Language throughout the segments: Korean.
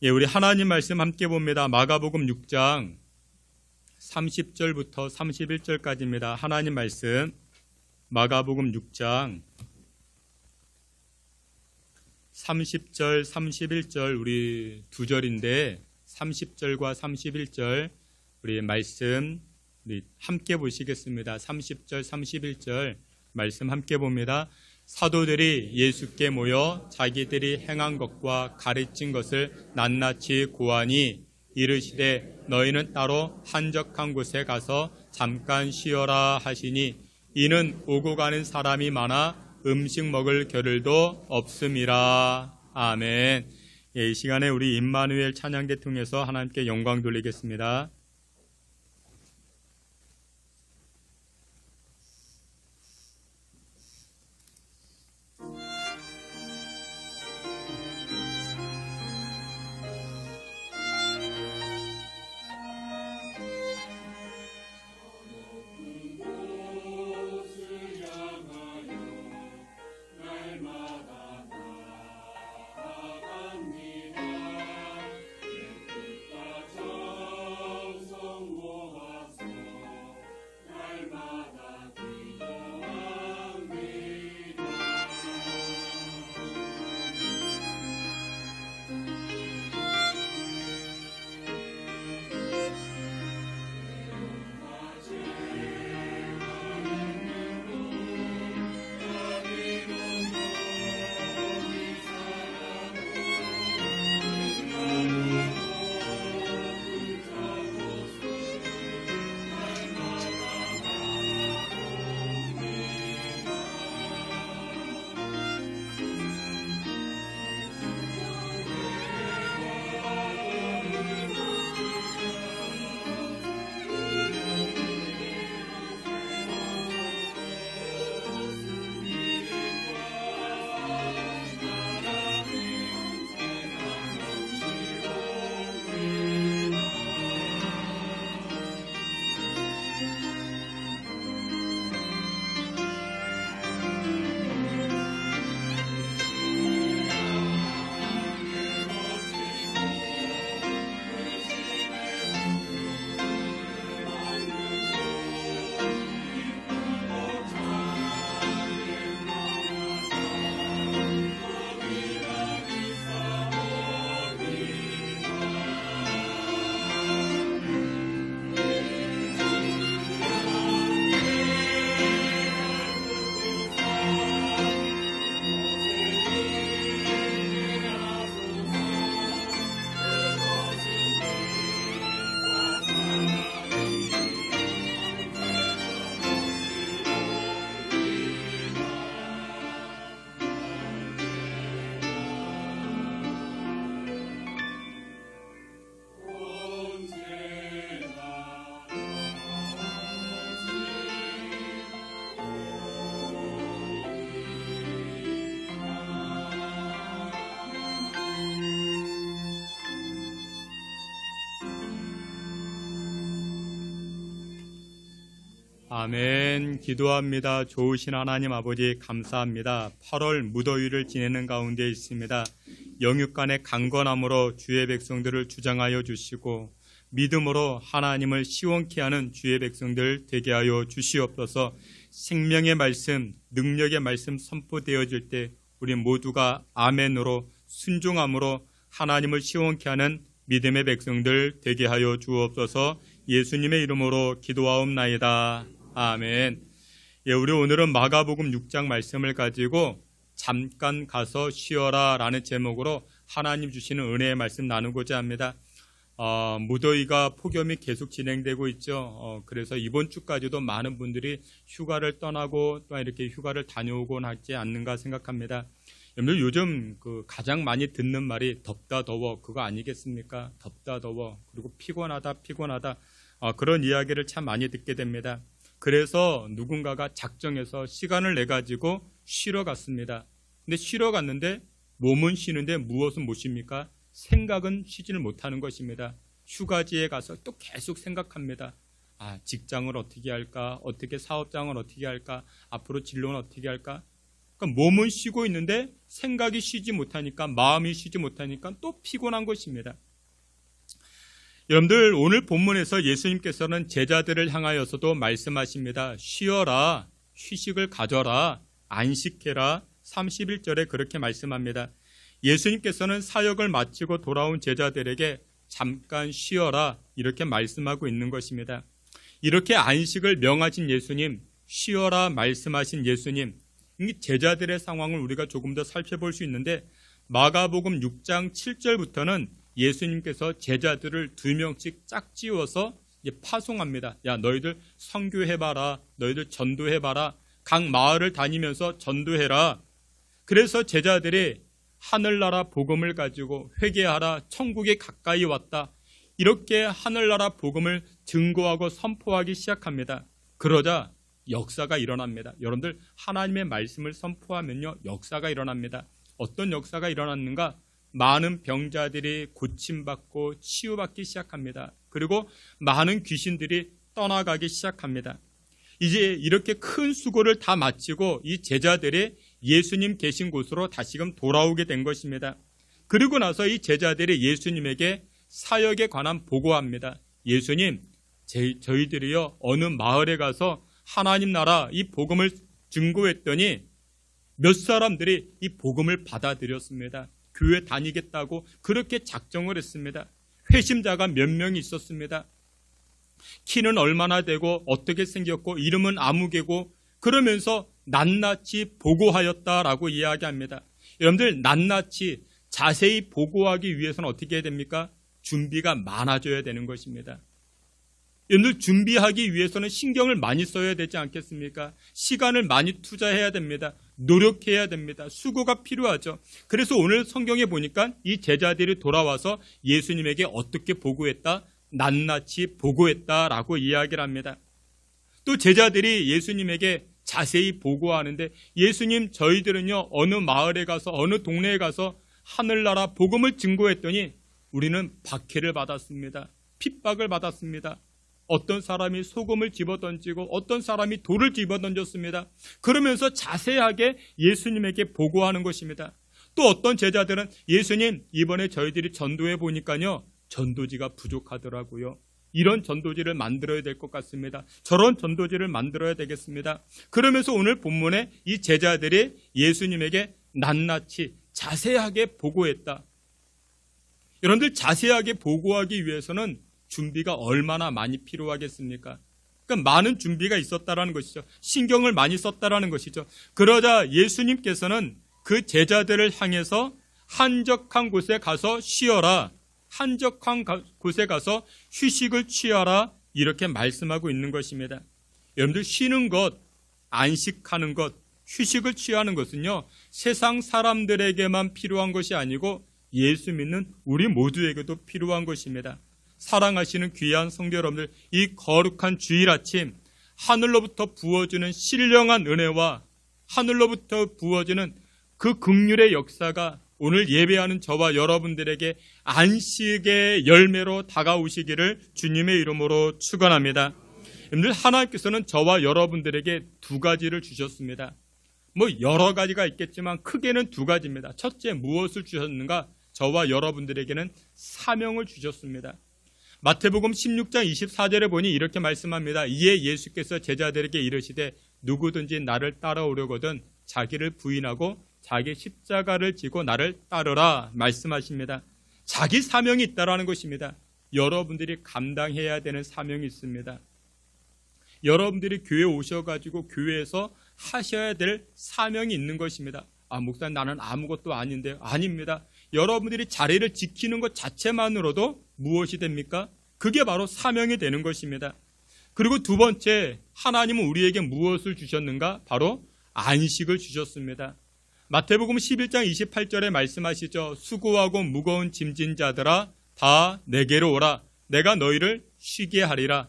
예, 우리 하나님 말씀 함께 봅니다. 마가복음 6장 30절부터 31절까지입니다. 하나님 말씀 마가복음 6장 30절, 31절 우리 두 절인데 30절과 31절 우리 말씀 우리 함께 보시겠습니다. 30절, 31절 말씀 함께 봅니다. 사도들이 예수께 모여 자기들이 행한 것과 가르친 것을 낱낱이 고하니 이르시되 너희는 따로 한적한 곳에 가서 잠깐 쉬어라 하시니 이는 오고 가는 사람이 많아 음식 먹을 겨를도 없음이라. 아멘. 예, 이 시간에 우리 임마누엘 찬양대 통해서 하나님께 영광 돌리겠습니다. 아멘. 기도합니다. 좋으신 하나님 아버지 감사합니다. 8월 무더위를 지내는 가운데 있습니다. 영육간의 강건함으로 주의 백성들을 주장하여 주시고 믿음으로 하나님을 시원케 하는 주의 백성들 되게 하여 주시옵소서. 생명의 말씀, 능력의 말씀 선포되어질 때 우리 모두가 아멘으로 순종함으로 하나님을 시원케 하는 믿음의 백성들 되게 하여 주옵소서. 예수님의 이름으로 기도하옵나이다. 아멘. 예, 우리 오늘은 마가복음 6장 말씀을 가지고 잠깐 가서 쉬어라 라는 제목으로 하나님 주시는 은혜의 말씀 나누고자 합니다. 무더위가 폭염이 계속 진행되고 있죠. 그래서 이번 주까지도 많은 분들이 휴가를 떠나고 또 이렇게 휴가를 다녀오곤 하지 않는가 생각합니다. 여러분들 요즘 가장 많이 듣는 말이 덥다 더워 그거 아니겠습니까? 덥다 더워 그리고 피곤하다 그런 이야기를 참 많이 듣게 됩니다. 그래서 누군가가 작정해서 시간을 내 가지고 쉬러 갔습니다. 근데 쉬러 갔는데 몸은 쉬는데 무엇은 못 쉽니까? 생각은 쉬지를 못하는 것입니다. 휴가지에 가서 또 계속 생각합니다. 직장을 어떻게 할까? 어떻게 사업장을 어떻게 할까? 앞으로 진로는 어떻게 할까? 그러니까 몸은 쉬고 있는데 생각이 쉬지 못하니까, 마음이 쉬지 못하니까 또 피곤한 것입니다. 여러분들, 오늘 본문에서 예수님께서는 제자들을 향하여서도 말씀하십니다. 쉬어라, 휴식을 가져라, 안식해라. 31절에 그렇게 말씀합니다. 예수님께서는 사역을 마치고 돌아온 제자들에게 잠깐 쉬어라, 이렇게 말씀하고 있는 것입니다. 이렇게 안식을 명하신 예수님, 쉬어라 말씀하신 예수님, 이 제자들의 상황을 우리가 조금 더 살펴볼 수 있는데, 마가복음 6장 7절부터는 예수님께서 제자들을 2명씩 짝지어서 파송합니다. 야, 너희들 선교해봐라, 너희들 전도해봐라, 각 마을을 다니면서 전도해라. 그래서 제자들이 하늘나라 복음을 가지고 회개하라, 천국이 가까이 왔다, 이렇게 하늘나라 복음을 증거하고 선포하기 시작합니다. 그러자 역사가 일어납니다. 여러분들, 하나님의 말씀을 선포하면요, 역사가 일어납니다. 어떤 역사가 일어났는가? 많은 병자들이 고침받고 치유받기 시작합니다. 그리고 많은 귀신들이 떠나가기 시작합니다. 이제 이렇게 큰 수고를 다 마치고 이 제자들이 예수님 계신 곳으로 다시금 돌아오게 된 것입니다. 그리고 나서 이 제자들이 예수님에게 사역에 관한 보고합니다. 예수님, 저희들이요, 어느 마을에 가서 하나님 나라 이 복음을 증거했더니 몇 사람들이 이 복음을 받아들였습니다. 교회 다니겠다고 그렇게 작정을 했습니다. 회심자가 몇 명이 있었습니다. 키는 얼마나 되고 어떻게 생겼고 이름은 아무개고, 그러면서 낱낱이 보고하였다라고 이야기합니다. 여러분들, 낱낱이 자세히 보고하기 위해서는 어떻게 해야 됩니까? 준비가 많아져야 되는 것입니다. 여러분들, 준비하기 위해서는 신경을 많이 써야 되지 않겠습니까? 시간을 많이 투자해야 됩니다. 노력해야 됩니다. 수고가 필요하죠. 그래서 오늘 성경에 보니까 이 제자들이 돌아와서 예수님에게 어떻게 보고했다? 낱낱이 보고했다라고 이야기를 합니다. 또 제자들이 예수님에게 자세히 보고하는데, 예수님, 저희들은요, 어느 마을에 가서 어느 동네에 가서 하늘나라 복음을 증거했더니 우리는 박해를 받았습니다. 핍박을 받았습니다. 어떤 사람이 소금을 집어던지고 어떤 사람이 돌을 집어던졌습니다. 그러면서 자세하게 예수님에게 보고하는 것입니다. 또 어떤 제자들은, 예수님, 이번에 저희들이 전도해 보니까요, 전도지가 부족하더라고요. 이런 전도지를 만들어야 될 것 같습니다. 저런 전도지를 만들어야 되겠습니다. 그러면서 오늘 본문에 이 제자들이 예수님에게 낱낱이 자세하게 보고했다. 여러분들, 자세하게 보고하기 위해서는 준비가 얼마나 많이 필요하겠습니까? 그러니까 많은 준비가 있었다라는 것이죠. 신경을 많이 썼다라는 것이죠. 그러자 예수님께서는 그 제자들을 향해서 한적한 곳에 가서 쉬어라, 한적한 곳에 가서 휴식을 취하라, 이렇게 말씀하고 있는 것입니다. 여러분들, 쉬는 것, 안식하는 것, 휴식을 취하는 것은요, 세상 사람들에게만 필요한 것이 아니고 예수 믿는 우리 모두에게도 필요한 것입니다. 사랑하시는 귀한 성도 여러분들, 이 거룩한 주일 아침, 하늘로부터 부어주는 신령한 은혜와 하늘로부터 부어지는 그 긍휼의 역사가 오늘 예배하는 저와 여러분들에게 안식의 열매로 다가오시기를 주님의 이름으로 축원합니다. 여러분들, 하나님께서는 저와 여러분들에게 두 가지를 주셨습니다. 여러 가지가 있겠지만 크게는 두 가지입니다. 첫째, 무엇을 주셨는가? 저와 여러분들에게는 사명을 주셨습니다. 마태복음 16장 24절에 보니 이렇게 말씀합니다. 이에 예수께서 제자들에게 이르시되 누구든지 나를 따라오려거든 자기를 부인하고 자기 십자가를 지고 나를 따르라 말씀하십니다. 자기 사명이 있다라는 것입니다. 여러분들이 감당해야 되는 사명이 있습니다. 여러분들이 교회에 오셔가지고 교회에서 하셔야 될 사명이 있는 것입니다. 목사님, 나는 아무것도 아닌데요. 아닙니다. 여러분들이 자리를 지키는 것 자체만으로도 무엇이 됩니까? 그게 바로 사명이 되는 것입니다. 그리고 두 번째, 하나님은 우리에게 무엇을 주셨는가? 바로 안식을 주셨습니다. 마태복음 11장 28절에 말씀하시죠. 수고하고 무거운 짐진 자들아 다 내게로 오라. 내가 너희를 쉬게 하리라.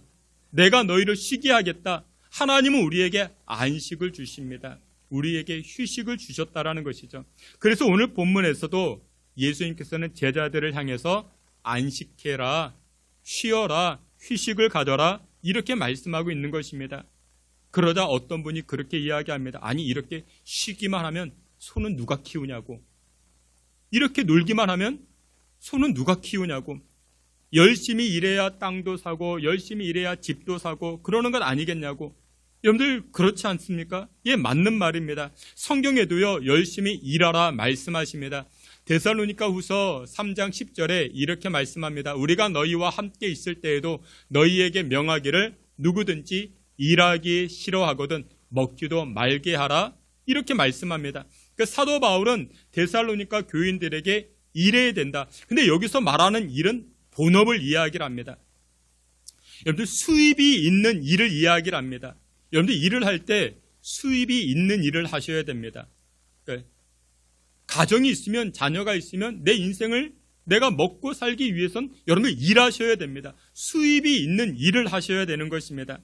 내가 너희를 쉬게 하겠다. 하나님은 우리에게 안식을 주십니다. 우리에게 휴식을 주셨다라는 것이죠. 그래서 오늘 본문에서도 예수님께서는 제자들을 향해서 안식해라, 쉬어라, 휴식을 가져라, 이렇게 말씀하고 있는 것입니다. 그러자 어떤 분이 그렇게 이야기합니다. 아니, 이렇게 쉬기만 하면 소는 누가 키우냐고. 이렇게 놀기만 하면 소는 누가 키우냐고. 열심히 일해야 땅도 사고 열심히 일해야 집도 사고 그러는 것 아니겠냐고. 여러분들 그렇지 않습니까? 예, 맞는 말입니다. 성경에도요, 열심히 일하라 말씀하십니다. 데살로니가 후서 3장 10절에 이렇게 말씀합니다. 우리가 너희와 함께 있을 때에도 너희에게 명하기를 누구든지 일하기 싫어하거든 먹지도 말게 하라. 이렇게 말씀합니다. 그러니까 사도 바울은 데살로니가 교인들에게 일해야 된다. 근데 여기서 말하는 일은 본업을 이야기를 합니다. 여러분들 수입이 있는 일을 이야기를 합니다. 여러분들 일을 할 때 수입이 있는 일을 하셔야 됩니다. 그러니까 가정이 있으면, 자녀가 있으면 내 인생을 내가 먹고 살기 위해선 여러분들 일하셔야 됩니다. 수입이 있는 일을 하셔야 되는 것입니다.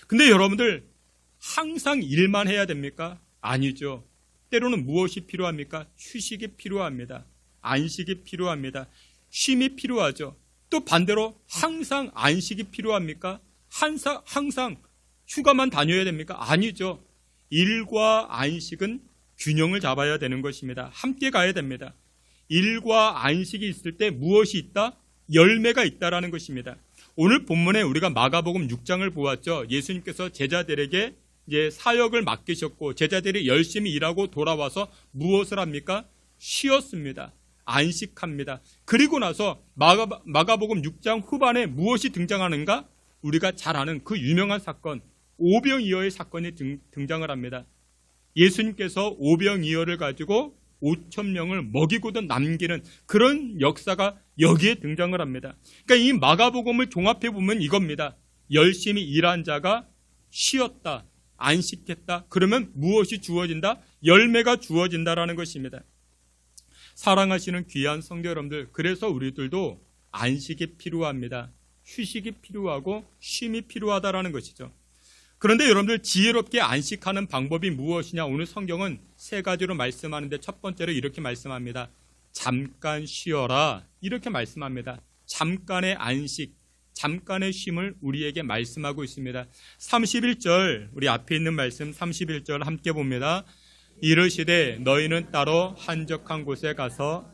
근데 여러분들 항상 일만 해야 됩니까? 아니죠. 때로는 무엇이 필요합니까? 휴식이 필요합니다. 안식이 필요합니다. 쉼이 필요하죠. 또 반대로 항상 안식이 필요합니까? 항상 휴가만 다녀야 됩니까? 아니죠. 일과 안식은 균형을 잡아야 되는 것입니다. 함께 가야 됩니다. 일과 안식이 있을 때 무엇이 있다? 열매가 있다라는 것입니다. 오늘 본문에 우리가 마가복음 6장을 보았죠. 예수님께서 제자들에게 이제 사역을 맡기셨고 제자들이 열심히 일하고 돌아와서 무엇을 합니까? 쉬었습니다. 안식합니다. 그리고 나서 마가복음 6장 후반에 무엇이 등장하는가? 우리가 잘 아는 그 유명한 사건, 오병이어의 사건이 등장을 합니다. 예수님께서 오병이어를 가지고 5,000명을 먹이고도 남기는 그런 역사가 여기에 등장을 합니다. 그러니까 이 마가복음을 종합해 보면 이겁니다. 열심히 일한 자가 쉬었다, 안식했다. 그러면 무엇이 주어진다? 열매가 주어진다라는 것입니다. 사랑하시는 귀한 성도 여러분들, 그래서 우리들도 안식이 필요합니다. 휴식이 필요하고 쉼이 필요하다라는 것이죠. 그런데 여러분들 지혜롭게 안식하는 방법이 무엇이냐? 오늘 성경은 세 가지로 말씀하는데 첫 번째로 이렇게 말씀합니다. 잠깐 쉬어라. 이렇게 말씀합니다. 잠깐의 안식, 잠깐의 쉼을 우리에게 말씀하고 있습니다. 31절, 우리 앞에 있는 말씀 31절 함께 봅니다. 이르시되 너희는 따로 한적한 곳에 가서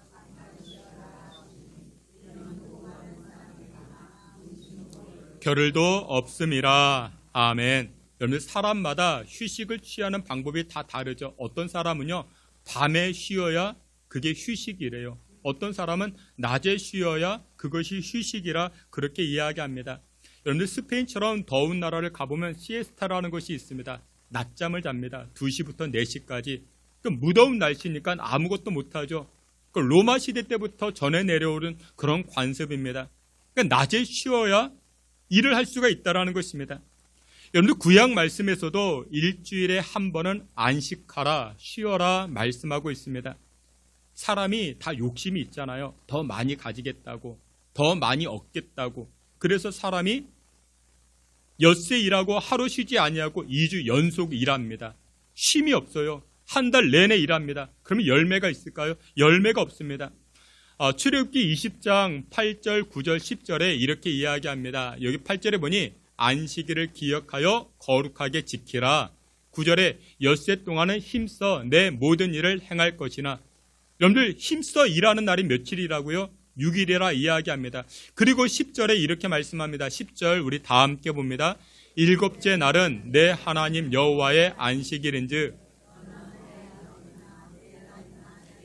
겨를도 없음이라. 아멘. 여러분, 사람마다 휴식을 취하는 방법이 다 다르죠. 어떤 사람은요, 밤에 쉬어야 그게 휴식이래요. 어떤 사람은 낮에 쉬어야 그것이 휴식이라 그렇게 이야기합니다. 여러분들 스페인처럼 더운 나라를 가보면 시에스타라는 것이 있습니다. 낮잠을 잡니다. 2시부터 4시까지. 무더운 날씨니까 아무것도 못하죠. 로마 시대 때부터 전해 내려오는 그런 관습입니다. 그러니까 낮에 쉬어야 일을 할 수가 있다는 것입니다. 여러분들 구약 말씀에서도 일주일에 한 번은 안식하라, 쉬어라 말씀하고 있습니다. 사람이 다 욕심이 있잖아요. 더 많이 가지겠다고, 더 많이 얻겠다고. 그래서 사람이 엿새 일하고 하루 쉬지 아니하고 2주 연속 일합니다. 쉼이 없어요. 한 달 내내 일합니다. 그러면 열매가 있을까요? 열매가 없습니다. 출애굽기 20장 8절, 9절, 10절에 이렇게 이야기합니다. 여기 8절에 보니 안식일을 기억하여 거룩하게 지키라. 9절에 엿새 동안은 힘써 내 모든 일을 행할 것이나. 여러분들 힘써 일하는 날이 며칠이라고요? 6일이라 이야기합니다. 그리고 10절에 이렇게 말씀합니다. 10절 우리 다 함께 봅니다. 일곱째 날은 내 하나님 여호와의 안식일인즉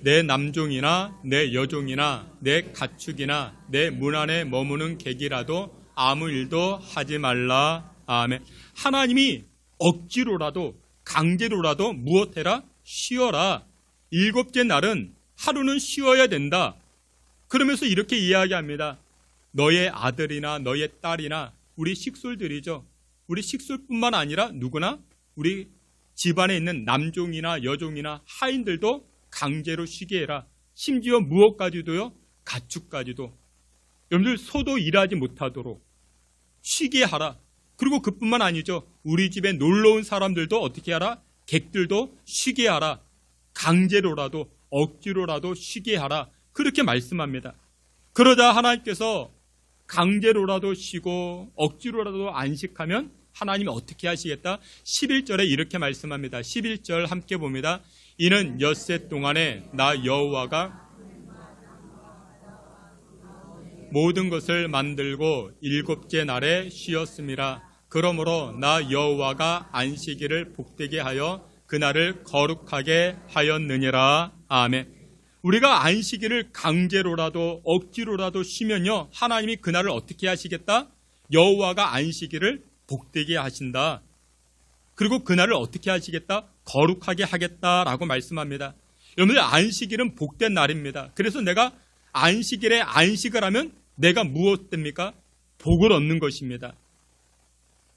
내 남종이나 내 여종이나 내 가축이나 내 문 안에 머무는 객이라도 아무 일도 하지 말라. 아멘. 하나님이 억지로라도 강제로라도 무엇해라? 쉬어라. 일곱째 날은 하루는 쉬어야 된다. 그러면서 이렇게 이야기합니다. 너의 아들이나 너의 딸이나 우리 식솔들이죠. 우리 식솔뿐만 아니라 누구나 우리 집안에 있는 남종이나 여종이나 하인들도 강제로 쉬게 해라. 심지어 무엇까지도요? 가축까지도. 여러분들 소도 일하지 못하도록 쉬게 하라. 그리고 그뿐만 아니죠. 우리 집에 놀러온 사람들도 어떻게 하라? 객들도 쉬게 하라. 강제로라도 억지로라도 쉬게 하라. 그렇게 말씀합니다. 그러자 하나님께서 강제로라도 쉬고 억지로라도 안식하면 하나님이 어떻게 하시겠다? 11절에 이렇게 말씀합니다. 11절 함께 봅니다. 이는 엿새 동안에 나 여호와가 모든 것을 만들고 일곱째 날에 쉬었음이라. 그러므로 나 여호와가 안식일을 복되게 하여 그날을 거룩하게 하였느니라. 아멘. 우리가 안식일을 강제로라도 억지로라도 쉬면요, 하나님이 그날을 어떻게 하시겠다? 여호와가 안식일을 복되게 하신다. 그리고 그날을 어떻게 하시겠다? 거룩하게 하겠다라고 말씀합니다. 여러분들, 안식일은 복된 날입니다. 그래서 내가 안식일에 안식을 하면 내가 무엇 됩니까? 복을 얻는 것입니다.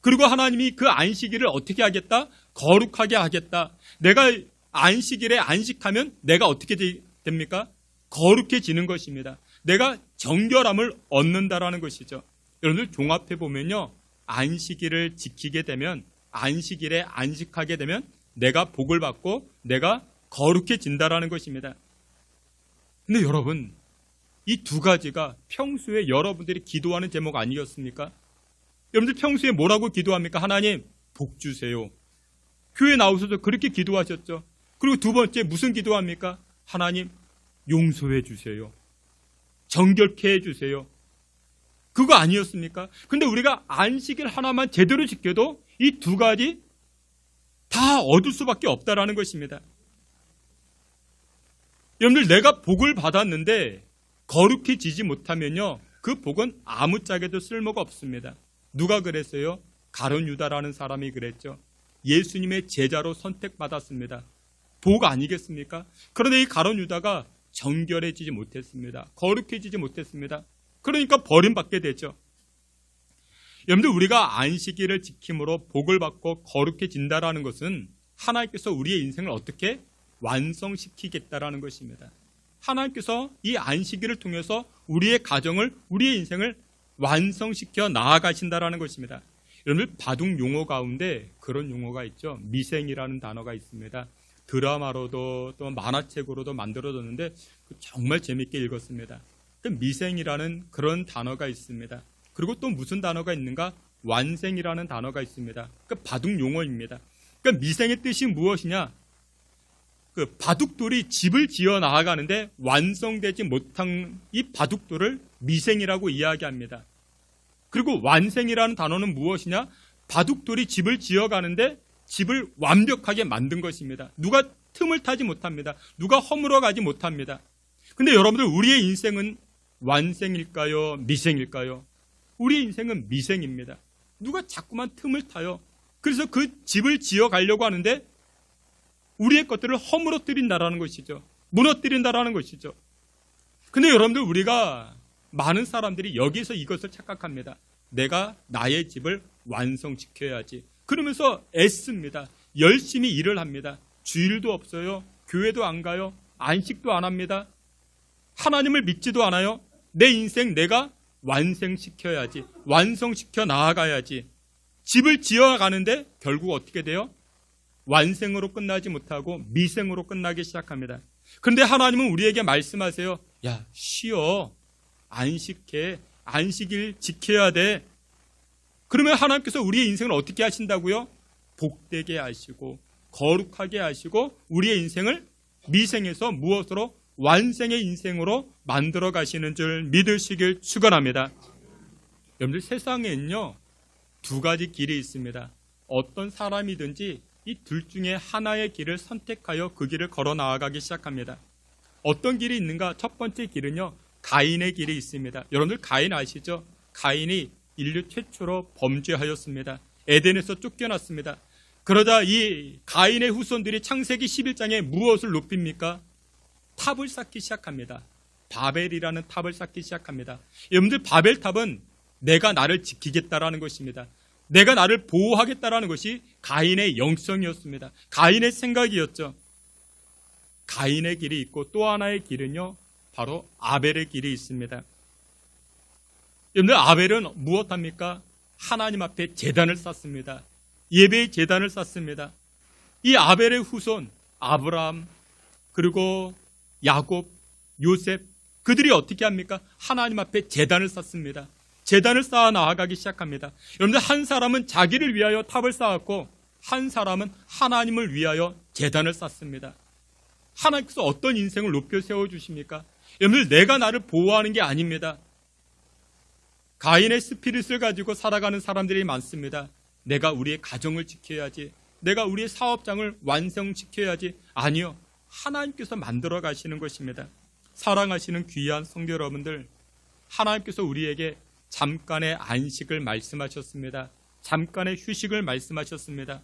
그리고 하나님이 그 안식일을 어떻게 하겠다? 거룩하게 하겠다. 내가 안식일에 안식하면 내가 어떻게 됩니까? 거룩해지는 것입니다. 내가 정결함을 얻는다라는 것이죠. 여러분들, 종합해 보면요, 안식일을 지키게 되면, 안식일에 안식하게 되면 내가 복을 받고 내가 거룩해진다라는 것입니다. 근데 여러분, 이 두 가지가 평소에 여러분들이 기도하는 제목 아니었습니까? 여러분들 평소에 뭐라고 기도합니까? 하나님, 복 주세요. 교회 나오셔서 그렇게 기도하셨죠. 그리고 두 번째 무슨 기도합니까? 하나님, 용서해 주세요. 정결케 해 주세요. 그거 아니었습니까? 근데 우리가 안식일 하나만 제대로 지켜도 이 두 가지 다 얻을 수밖에 없다라는 것입니다. 여러분들, 내가 복을 받았는데 거룩해지지 못하면요, 그 복은 아무짝에도 쓸모가 없습니다. 누가 그랬어요? 가룟 유다라는 사람이 그랬죠. 예수님의 제자로 선택받았습니다. 복 아니겠습니까? 그런데 이 가룟 유다가 정결해지지 못했습니다. 거룩해지지 못했습니다. 그러니까 버림받게 되죠. 여러분들, 우리가 안식일을 지킴으로 복을 받고 거룩해진다라는 것은 하나님께서 우리의 인생을 어떻게 완성시키겠다라는 것입니다. 하나님께서 이 안식일을 통해서 우리의 가정을, 우리의 인생을 완성시켜 나아가신다라는 것입니다. 여러분들, 바둑 용어 가운데 그런 용어가 있죠. 미생이라는 단어가 있습니다. 드라마로도 또 만화책으로도 만들어졌는데 정말 재밌게 읽었습니다. 그 미생이라는 그런 단어가 있습니다. 그리고 또 무슨 단어가 있는가? 완생이라는 단어가 있습니다. 그 바둑 용어입니다. 그러니까 미생의 뜻이 무엇이냐? 그 바둑돌이 집을 지어 나아가는데 완성되지 못한 이 바둑돌을 미생이라고 이야기합니다. 그리고 완생이라는 단어는 무엇이냐? 바둑돌이 집을 지어가는데 집을 완벽하게 만든 것입니다. 누가 틈을 타지 못합니다. 누가 허물어 가지 못합니다. 근데 여러분들, 우리의 인생은 완생일까요? 미생일까요? 우리의 인생은 미생입니다. 누가 자꾸만 틈을 타요. 그래서 그 집을 지어가려고 하는데 우리의 것들을 허물어뜨린다라는 것이죠. 무너뜨린다라는 것이죠. 근데 여러분들, 우리가 많은 사람들이 여기서 이것을 착각합니다. 내가 나의 집을 완성시켜야지. 그러면서 애씁니다. 열심히 일을 합니다. 주일도 없어요. 교회도 안 가요. 안식도 안 합니다. 하나님을 믿지도 않아요. 내 인생 내가 완성시켜야지. 완성시켜 나아가야지. 집을 지어가는데 결국 어떻게 돼요? 완생으로 끝나지 못하고 미생으로 끝나기 시작합니다. 그런데 하나님은 우리에게 말씀하세요. 야, 쉬어. 안식해. 안식일 지켜야 돼. 그러면 하나님께서 우리의 인생을 어떻게 하신다고요? 복되게 하시고 거룩하게 하시고 우리의 인생을 미생에서 무엇으로? 완생의 인생으로 만들어 가시는 줄 믿으시길 축원합니다. 여러분들, 세상에는요, 두 가지 길이 있습니다. 어떤 사람이든지 이 둘 중에 하나의 길을 선택하여 그 길을 걸어 나아가기 시작합니다. 어떤 길이 있는가? 첫 번째 길은요, 가인의 길이 있습니다. 여러분들, 가인 아시죠? 가인이 인류 최초로 범죄하였습니다. 에덴에서 쫓겨났습니다. 그러자 이 가인의 후손들이 창세기 11장에 무엇을 높입니까? 탑을 쌓기 시작합니다. 바벨이라는 탑을 쌓기 시작합니다. 여러분들, 바벨탑은 내가 나를 지키겠다라는 것입니다. 내가 나를 보호하겠다라는 것이 가인의 영성이었습니다. 가인의 생각이었죠. 가인의 길이 있고 또 하나의 길은요, 바로 아벨의 길이 있습니다. 여러분들, 아벨은 무엇합니까? 하나님 앞에 제단을 쌓습니다. 예배의 제단을 쌓습니다. 이 아벨의 후손 아브라함, 그리고 야곱, 요셉, 그들이 어떻게 합니까? 하나님 앞에 제단을 쌓습니다. 제단을 쌓아 나아가기 시작합니다. 여러분들, 한 사람은 자기를 위하여 탑을 쌓았고 한 사람은 하나님을 위하여 제단을 쌓습니다. 하나님께서 어떤 인생을 높여 세워주십니까? 여러분들, 내가 나를 보호하는 게 아닙니다. 가인의 스피릿을 가지고 살아가는 사람들이 많습니다. 내가 우리의 가정을 지켜야지, 내가 우리의 사업장을 완성시켜야지. 아니요, 하나님께서 만들어 가시는 것입니다. 사랑하시는 귀한 성도 여러분들, 하나님께서 우리에게 잠깐의 안식을 말씀하셨습니다. 잠깐의 휴식을 말씀하셨습니다.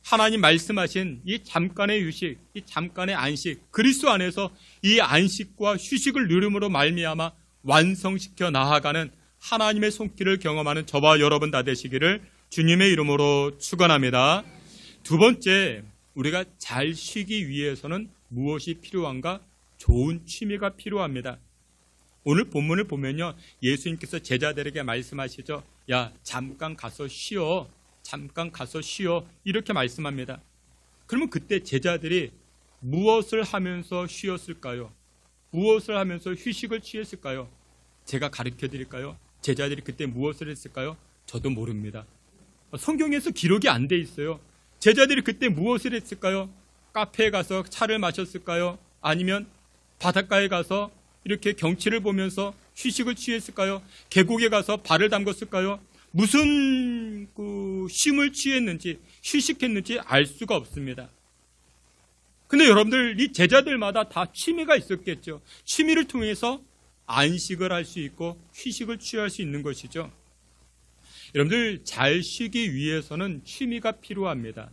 하나님 말씀하신 이 잠깐의 휴식, 이 잠깐의 안식, 그리스도 안에서 이 안식과 휴식을 누림으로 말미암아 완성시켜 나아가는 하나님의 손길을 경험하는 저와 여러분 다 되시기를 주님의 이름으로 축원합니다. 두 번째, 우리가 잘 쉬기 위해서는 무엇이 필요한가? 좋은 취미가 필요합니다. 오늘 본문을 보면요, 예수님께서 제자들에게 말씀하시죠. 야, 잠깐 가서 쉬어. 잠깐 가서 쉬어. 이렇게 말씀합니다. 그러면 그때 제자들이 무엇을 하면서 쉬었을까요? 무엇을 하면서 휴식을 취했을까요? 제가 가르쳐 드릴까요? 제자들이 그때 무엇을 했을까요? 저도 모릅니다. 성경에서 기록이 안 돼 있어요. 제자들이 그때 무엇을 했을까요? 카페에 가서 차를 마셨을까요? 아니면 바닷가에 가서 이렇게 경치를 보면서 휴식을 취했을까요? 계곡에 가서 발을 담궜을까요? 무슨 쉼을 취했는지, 휴식했는지 알 수가 없습니다. 근데 여러분들, 이 제자들마다 다 취미가 있었겠죠. 취미를 통해서 안식을 할 수 있고 휴식을 취할 수 있는 것이죠. 여러분들, 잘 쉬기 위해서는 취미가 필요합니다.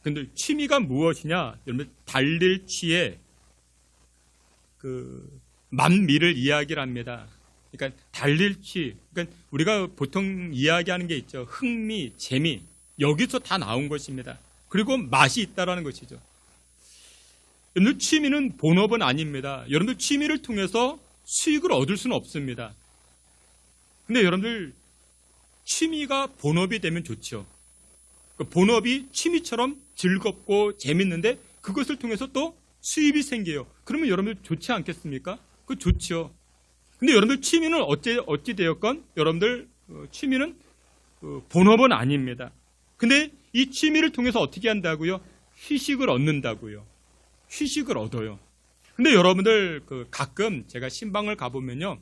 근데 취미가 무엇이냐? 여러분들, 달릴 취에 만미를 이야기를 합니다. 그러니까 달릴 취, 그러니까 우리가 보통 이야기하는 게 있죠. 흥미, 재미, 여기서 다 나온 것입니다. 그리고 맛이 있다라는 것이죠. 여러분들, 취미는 본업은 아닙니다. 여러분들, 취미를 통해서 수익을 얻을 수는 없습니다. 근데 여러분들, 취미가 본업이 되면 좋죠. 본업이 취미처럼 즐겁고 재밌는데 그것을 통해서 또 수입이 생겨요. 그러면 여러분들 좋지 않겠습니까? 그거 좋죠. 근데 여러분들, 취미는 어찌 되었건 여러분들 취미는 본업은 아닙니다. 근데 이 취미를 통해서 어떻게 한다고요? 휴식을 얻는다고요. 휴식을 얻어요. 근데 여러분들, 가끔 제가 신방을 가보면요,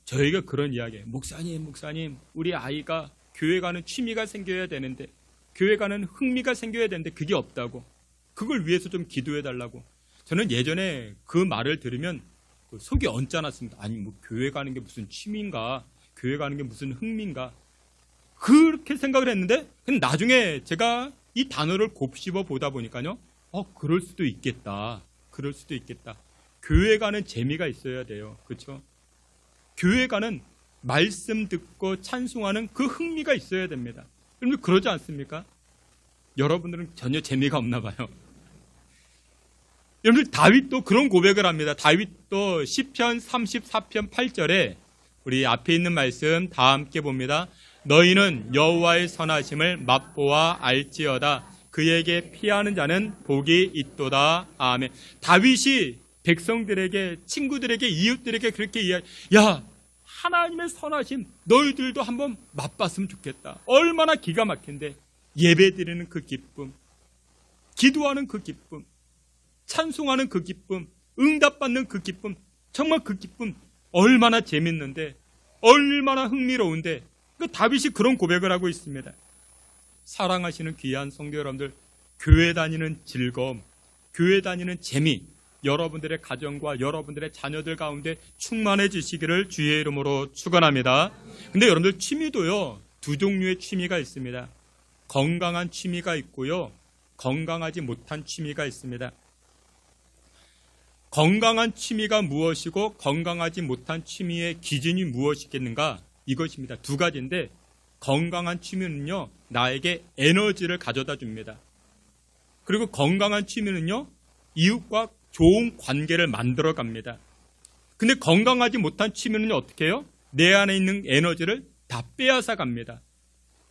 저희가 그런 이야기, 목사님, 우리 아이가 교회 가는 취미가 생겨야 되는데, 교회 가는 흥미가 생겨야 되는데 그게 없다고. 그걸 위해서 좀 기도해달라고. 저는 예전에 그 말을 들으면 속이 언짢았습니다. 아니, 뭐 교회 가는 게 무슨 취미인가? 교회 가는 게 무슨 흥미인가? 그렇게 생각을 했는데, 근데 나중에 제가 이 단어를 곱씹어 보다 보니까요, 그럴 수도 있겠다. 그럴 수도 있겠다. 교회 가는 재미가 있어야 돼요. 그렇죠? 교회 가는 말씀 듣고 찬송하는 그 흥미가 있어야 됩니다. 여러분, 그러지 않습니까? 여러분들은 전혀 재미가 없나 봐요. 여러분들, 다윗도 그런 고백을 합니다. 다윗도 시편 34편 8절에 우리 앞에 있는 말씀 다 함께 봅니다. 너희는 여호와의 선하심을 맛보아 알지어다. 그에게 피하는 자는 복이 있도다. 아멘. 다윗이 백성들에게, 친구들에게, 이웃들에게 그렇게 야, 하나님의 선하심 너희들도 한번 맛봤으면 좋겠다. 얼마나 기가 막힌데. 예배드리는 그 기쁨, 기도하는 그 기쁨, 찬송하는 그 기쁨, 응답받는 그 기쁨, 정말 그 기쁨 얼마나 재밌는데, 얼마나 흥미로운데, 다윗이 그런 고백을 하고 있습니다. 사랑하시는 귀한 성도 여러분들, 교회 다니는 즐거움, 교회 다니는 재미, 여러분들의 가정과 여러분들의 자녀들 가운데 충만해지시기를 주의 이름으로 축원합니다. 근데 여러분들, 취미도요, 두 종류의 취미가 있습니다. 건강한 취미가 있고요, 건강하지 못한 취미가 있습니다. 건강한 취미가 무엇이고 건강하지 못한 취미의 기준이 무엇이겠는가? 이것입니다. 두 가지인데, 건강한 취미는요, 나에게 에너지를 가져다 줍니다. 그리고 건강한 취미는요, 이웃과 좋은 관계를 만들어 갑니다. 근데 건강하지 못한 취미는요, 어떻게 해요? 내 안에 있는 에너지를 다 빼앗아 갑니다.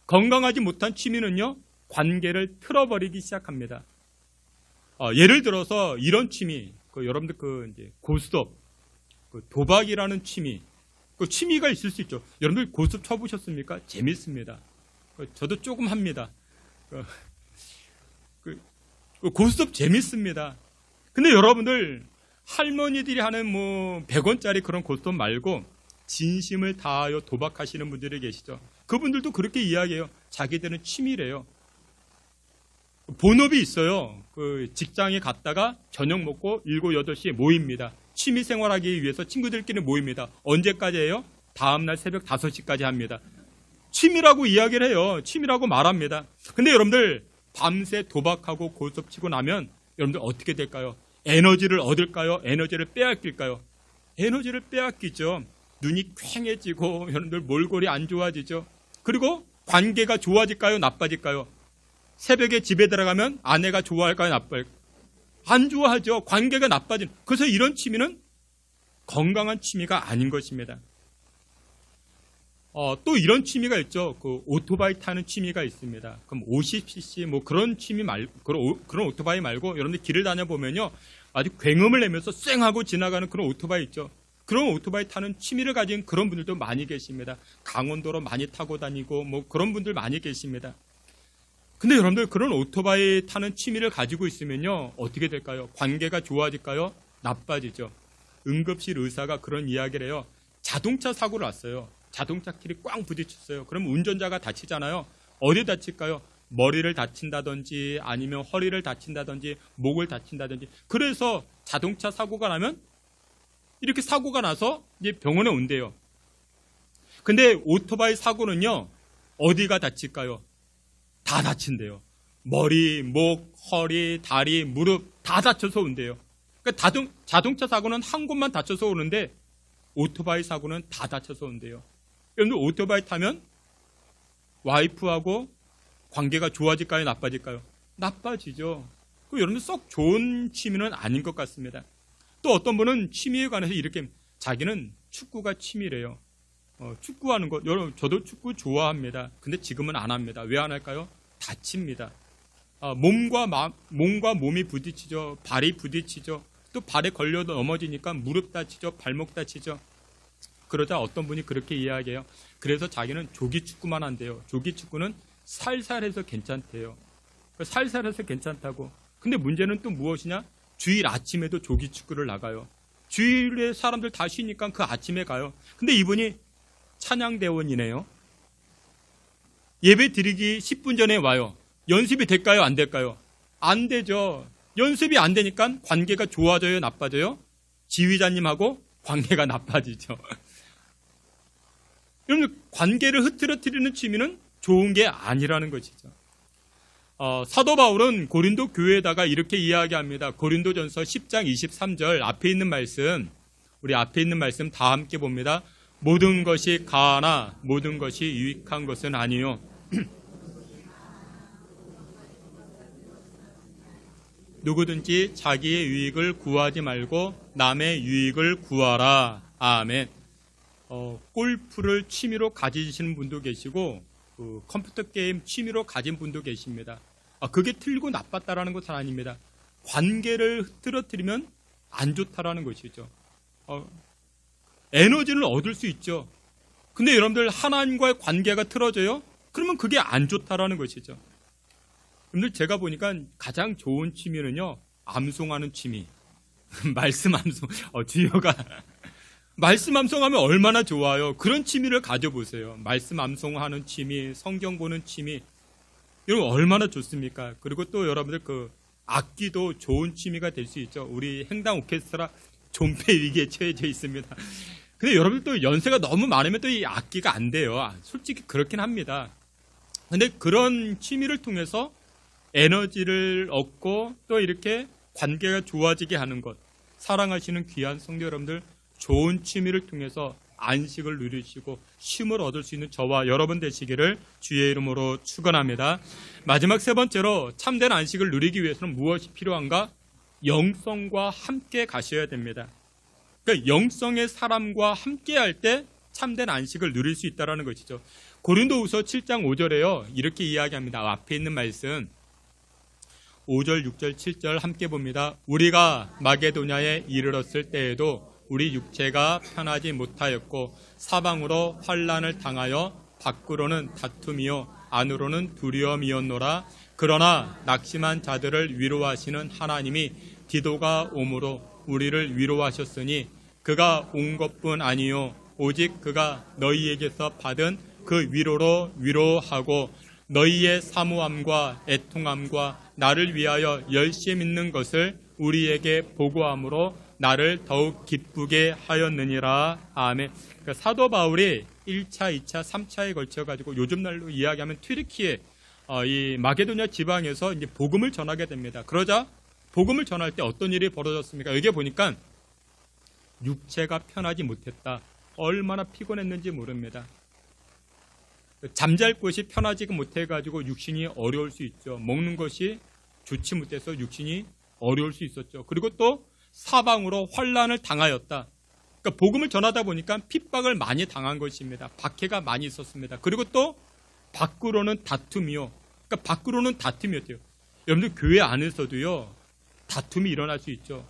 건강하지 못한 취미는요, 관계를 틀어버리기 시작합니다. 예를 들어서 이런 취미, 여러분들 이제 고스톱, 도박이라는 취미, 그 취미가 있을 수 있죠. 여러분들 고스톱 쳐보셨습니까? 재밌습니다. 저도 조금 합니다. 고스톱 재밌습니다. 근데 여러분들 할머니들이 하는 100원짜리 그런 고스톱 말고 진심을 다하여 도박하시는 분들이 계시죠. 그분들도 그렇게 이야기해요. 자기들은 취미래요. 본업이 있어요. 직장에 갔다가 저녁 먹고 7, 8시에 모입니다. 취미 생활하기 위해서 친구들끼리 모입니다. 언제까지 해요? 다음날 새벽 5시까지 합니다. 취미라고 이야기를 해요. 취미라고 말합니다. 근데 여러분들 밤새 도박하고 고스톱 치고 나면 여러분들 어떻게 될까요? 에너지를 얻을까요? 에너지를 빼앗길까요? 에너지를 빼앗기죠. 눈이 퀭해지고 여러분들 몰골이 안 좋아지죠. 그리고 관계가 좋아질까요? 나빠질까요? 새벽에 집에 들어가면 아내가 좋아할까요? 나빠할까요? 안 좋아하죠. 관계가 나빠지는. 그래서 이런 취미는 건강한 취미가 아닌 것입니다. 또 이런 취미가 있죠. 오토바이 타는 취미가 있습니다. 그럼 50cc 그런 취미 그런 오토바이 말고 여러분들 길을 다녀보면요. 아주 굉음을 내면서 쌩하고 지나가는 그런 오토바이 있죠. 그런 오토바이 타는 취미를 가진 그런 분들도 많이 계십니다. 강원도로 많이 타고 다니고 그런 분들 많이 계십니다. 근데 여러분들 그런 오토바이 타는 취미를 가지고 있으면요. 어떻게 될까요? 관계가 좋아질까요? 나빠지죠. 응급실 의사가 그런 이야기를 해요. 자동차 사고를 났어요. 자동차 길이 꽝 부딪혔어요. 그럼 운전자가 다치잖아요. 어디 다칠까요? 머리를 다친다든지 아니면 허리를 다친다든지 목을 다친다든지. 그래서 자동차 사고가 나면 이렇게 사고가 나서 이제 병원에 온대요. 근데 오토바이 사고는요. 어디가 다칠까요? 다 다친대요. 머리, 목, 허리, 다리, 무릎 다 다쳐서 온대요. 그러니까 자동차 사고는 한 곳만 다쳐서 오는데 오토바이 사고는 다 다쳐서 온대요. 여러분들 오토바이 타면 와이프하고 관계가 좋아질까요? 나빠질까요? 나빠지죠. 여러분들 썩 좋은 취미는 아닌 것 같습니다. 또 어떤 분은 취미에 관해서 이렇게 자기는 축구가 취미래요. 축구하는 거, 여러분 저도 축구 좋아합니다. 근데 지금은 안 합니다. 왜 안 할까요? 다칩니다. 몸과 몸이 부딪히죠. 발이 부딪히죠. 또 발에 걸려 넘어지니까 무릎 다치죠. 발목 다치죠. 그러자 어떤 분이 그렇게 이야기해요. 그래서 자기는 조기 축구만 한대요. 조기 축구는 살살해서 괜찮대요. 살살해서 괜찮다고. 근데 문제는 또 무엇이냐? 주일 아침에도 조기 축구를 나가요. 주일에 사람들 다 쉬니까 그 아침에 가요. 근데 이분이 찬양대원이네요. 예배 드리기 10분 전에 와요. 연습이 될까요? 안 될까요? 안 되죠. 연습이 안 되니까 관계가 좋아져요? 나빠져요? 지휘자님하고 관계가 나빠지죠. 여러분, 관계를 흐트러뜨리는 취미는 좋은 게 아니라는 것이죠. 사도 바울은 고린도 교회에다가 이렇게 이야기합니다. 고린도전서 10장 23절 앞에 있는 말씀, 우리 앞에 있는 말씀 다 함께 봅니다. 모든 것이 가하나 모든 것이 유익한 것은 아니요. 누구든지 자기의 유익을 구하지 말고 남의 유익을 구하라. 아멘. 골프를 취미로 가지시는 분도 계시고 컴퓨터 게임 취미로 가진 분도 계십니다. 그게 틀리고 나빴다라는 것은 아닙니다. 관계를 흐트러뜨리면 안 좋다라는 것이죠. 에너지를 얻을 수 있죠. 근데 여러분들 하나님과의 관계가 틀어져요? 그러면 그게 안 좋다라는 것이죠. 여러분들 제가 보니까 가장 좋은 취미는요. 암송하는 취미. 말씀 암송. 주여가 말씀 암송하면 얼마나 좋아요. 그런 취미를 가져보세요. 말씀 암송하는 취미, 성경 보는 취미. 여러분 얼마나 좋습니까? 그리고 또 여러분들 악기도 좋은 취미가 될 수 있죠. 우리 행당 오케스트라 존폐 위기에 처해져 있습니다. 근데 여러분들 또 연세가 너무 많으면 또 이 악기가 안 돼요. 솔직히 그렇긴 합니다. 근데 그런 취미를 통해서 에너지를 얻고 또 이렇게 관계가 좋아지게 하는 것. 사랑하시는 귀한 성도 여러분들 좋은 취미를 통해서 안식을 누리시고 쉼을 얻을 수 있는 저와 여러분 되시기를 주의 이름으로 축원합니다. 마지막 세 번째로 참된 안식을 누리기 위해서는 무엇이 필요한가? 영성과 함께 가셔야 됩니다. 그러니까 영성의 사람과 함께 할 때 참된 안식을 누릴 수 있다는 것이죠. 고린도후서 7장 5절에요. 이렇게 이야기합니다. 앞에 있는 말씀 5절, 6절, 7절 함께 봅니다. 우리가 마게도냐에 이르렀을 때에도 우리 육체가 편하지 못하였고 사방으로 환난을 당하여 밖으로는 다툼이요 안으로는 두려움이었노라. 그러나 낙심한 자들을 위로하시는 하나님이 디도가 오므로 우리를 위로하셨으니 그가 온 것뿐 아니요 오직 그가 너희에게서 받은 그 위로로 위로하고 너희의 사모함과 애통함과 나를 위하여 열심 있는 것을 우리에게 보고함으로 나를 더욱 기쁘게 하였느니라. 아멘. 그러니까 사도 바울이 1차, 2차, 3차에 걸쳐가지고 요즘 날로 이야기하면 튀르키예, 이 마게도냐 지방에서 이제 복음을 전하게 됩니다. 그러자 복음을 전할 때 어떤 일이 벌어졌습니까? 여기 보니까 육체가 편하지 못했다. 얼마나 피곤했는지 모릅니다. 잠잘 곳이 편하지 못해가지고 육신이 어려울 수 있죠. 먹는 것이 좋지 못해서 육신이 어려울 수 있었죠. 그리고 또 사방으로 환난을 당하였다. 그러니까 복음을 전하다 보니까 핍박을 많이 당한 것입니다. 박해가 많이 있었습니다. 그리고 또 밖으로는 다툼이요. 그러니까 밖으로는 다툼이었대요. 여러분들 교회 안에서도요 다툼이 일어날 수 있죠.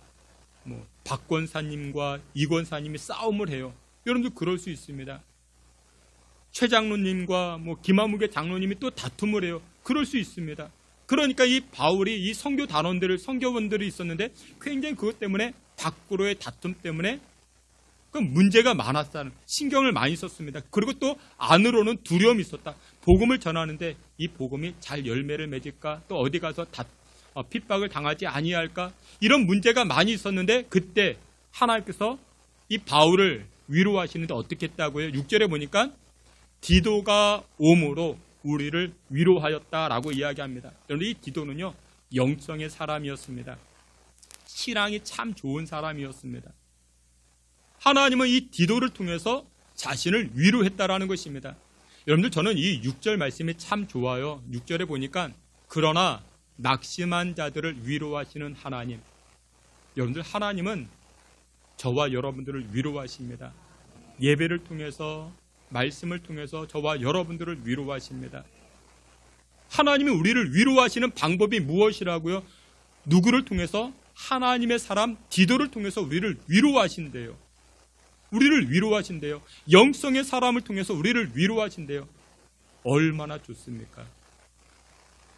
뭐 박 권사님과 이 권사님이 싸움을 해요. 여러분들 그럴 수 있습니다. 최 장로님과 뭐 김하무개 장로님이 또 다툼을 해요. 그럴 수 있습니다. 그러니까 이 바울이 이 선교 단원들을 선교원들이 있었는데 굉장히 그것 때문에 밖으로의 다툼 때문에 그 문제가 많았다는 신경을 많이 썼습니다. 그리고 또 안으로는 두려움이 있었다. 복음을 전하는데 이 복음이 잘 열매를 맺을까? 또 어디 가서 핍박을 당하지 아니할까? 이런 문제가 많이 있었는데 그때 하나님께서 이 바울을 위로하시는데 어떻게 했다고요? 6절에 보니까 디도가 오므로 우리를 위로하였다라고 이야기합니다. 그런데 이 디도는요 영성의 사람이었습니다. 신앙이 참 좋은 사람이었습니다. 하나님은 이 디도를 통해서 자신을 위로했다라는 것입니다. 여러분들 저는 이 6절 말씀이 참 좋아요. 6절에 보니까 그러나 낙심한 자들을 위로하시는 하나님. 여러분들 하나님은 저와 여러분들을 위로하십니다. 예배를 통해서 말씀을 통해서 저와 여러분들을 위로하십니다. 하나님이 우리를 위로하시는 방법이 무엇이라고요? 누구를 통해서? 하나님의 사람 디도를 통해서 우리를 위로하신대요. 우리를 위로하신대요. 영성의 사람을 통해서 우리를 위로하신대요. 얼마나 좋습니까?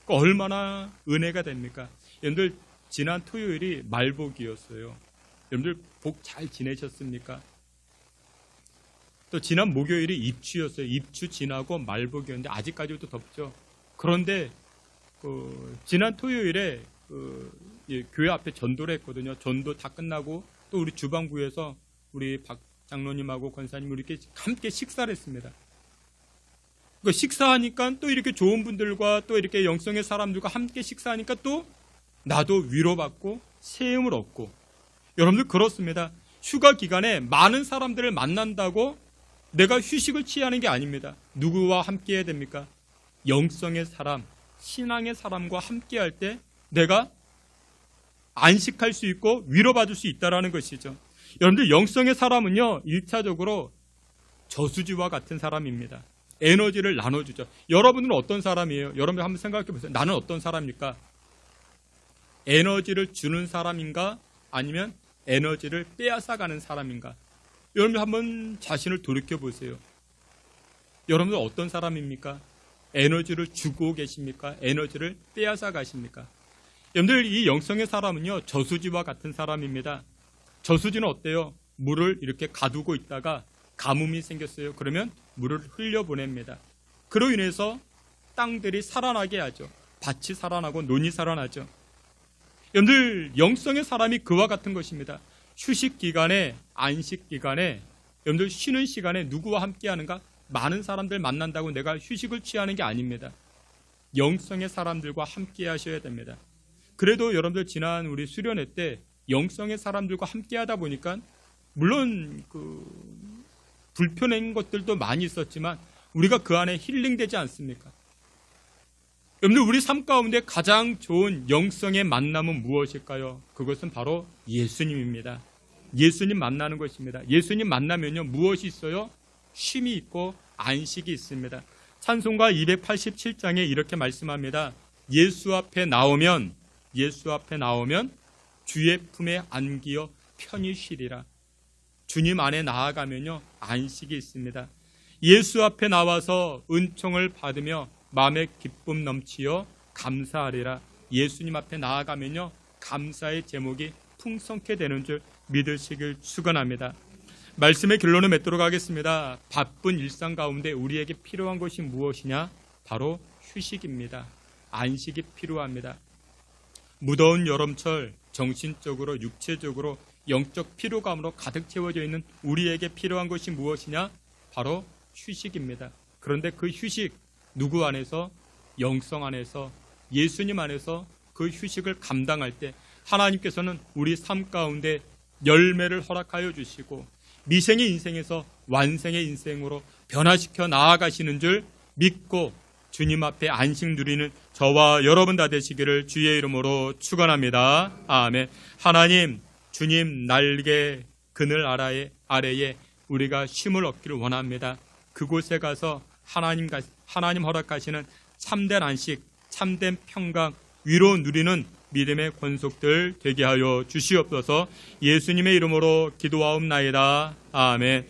얼마나 은혜가 됩니까? 여러분들 지난 토요일이 말복이었어요. 여러분들 복 잘 지내셨습니까? 또 지난 목요일이 입추였어요. 입추 지나고 말복이었는데 아직까지도 덥죠. 그런데 지난 토요일에 교회 앞에 전도를 했거든요. 전도 다 끝나고 또 우리 주방부에서 우리 박 장로님하고 권사님 이렇게 함께 식사를 했습니다. 식사하니까 또 이렇게 좋은 분들과 또 이렇게 영성의 사람들과 함께 식사하니까 또 나도 위로받고 세움을 얻고. 여러분들 그렇습니다. 휴가 기간에 많은 사람들을 만난다고 내가 휴식을 취하는 게 아닙니다. 누구와 함께 해야 됩니까? 영성의 사람, 신앙의 사람과 함께 할 때 내가 안식할 수 있고 위로받을 수 있다는 것이죠. 여러분들 영성의 사람은요 1차적으로 저수지와 같은 사람입니다. 에너지를 나눠주죠. 여러분은 어떤 사람이에요? 여러분 한번 생각해 보세요. 나는 어떤 사람입니까? 에너지를 주는 사람인가? 아니면 에너지를 빼앗아가는 사람인가? 여러분 한번 자신을 돌이켜 보세요. 여러분은 어떤 사람입니까? 에너지를 주고 계십니까? 에너지를 빼앗아 가십니까? 여러분들 이 영성의 사람은요 저수지와 같은 사람입니다. 저수지는 어때요? 물을 이렇게 가두고 있다가 가뭄이 생겼어요. 그러면 물을 흘려보냅니다. 그로 인해서 땅들이 살아나게 하죠. 밭이 살아나고 논이 살아나죠. 여러분들 영성의 사람이 그와 같은 것입니다. 휴식 기간에 안식 기간에 여러분들 쉬는 시간에 누구와 함께 하는가? 많은 사람들 만난다고 내가 휴식을 취하는 게 아닙니다. 영성의 사람들과 함께 하셔야 됩니다. 그래도 여러분들 지난 우리 수련회 때 영성의 사람들과 함께 하다 보니까 물론 불편한 것들도 많이 있었지만 우리가 그 안에 힐링되지 않습니까? 여러분들 우리 삶 가운데 가장 좋은 영성의 만남은 무엇일까요? 그것은 바로 예수님입니다. 예수님 만나는 것입니다. 예수님 만나면요 무엇이 있어요? 쉼이 있고 안식이 있습니다. 찬송가 287장에 이렇게 말씀합니다. 예수 앞에 나오면 주의 품에 안기어 편히 쉬리라. 주님 안에 나아가면요, 안식이 있습니다. 예수 앞에 나와서 은총을 받으며 마음의 기쁨 넘치어 감사하리라. 예수님 앞에 나아가면요, 감사의 제목이 풍성케 되는 줄 믿으시길 축원합니다. 말씀의 결론을 맺도록 하겠습니다. 바쁜 일상 가운데 우리에게 필요한 것이 무엇이냐? 바로 휴식입니다. 안식이 필요합니다. 무더운 여름철 정신적으로 육체적으로 영적 피로감으로 가득 채워져 있는 우리에게 필요한 것이 무엇이냐? 바로 휴식입니다. 그런데 그 휴식 누구 안에서? 영성 안에서, 예수님 안에서 그 휴식을 감당할 때 하나님께서는 우리 삶 가운데 열매를 허락하여 주시고 미생의 인생에서 완생의 인생으로 변화시켜 나아가시는 줄 믿고 주님 앞에 안식 누리는 저와 여러분 다 되시기를 주의 이름으로 축원합니다. 아멘. 하나님, 주님 날개 그늘 아래에 우리가 쉼을 얻기를 원합니다. 그곳에 가서 하나님 허락하시는 참된 안식, 참된 평강, 위로 누리는 믿음의 권속들 되게 하여 주시옵소서. 예수님의 이름으로 기도하옵나이다. 아멘.